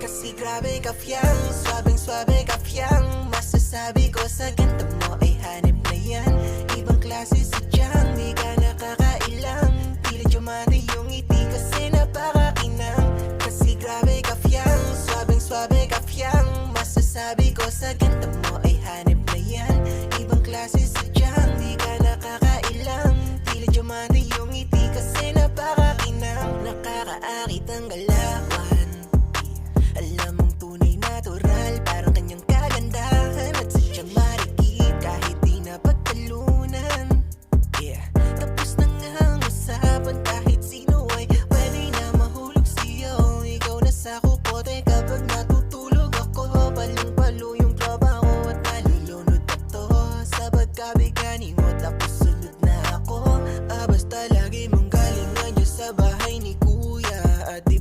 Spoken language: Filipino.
Kasi grabe ka fiyang, swabing-swabe ka fiyang. Masasabi ko sa ganda mo ay hanip na yan. Ibang klase sadyang, di ka nakakailang. Tila diamante yung ngiti kasi napakakinang. Kasi grabe ka fiyang, swabing-swabe ka fiyang. Masasabi ko sa ganda mo ay hanip na yan. Ibang klase sadyang, di ka nakakailang. Tila diamante yung ngiti kasi napakakinang. Nakakaakit ang galawan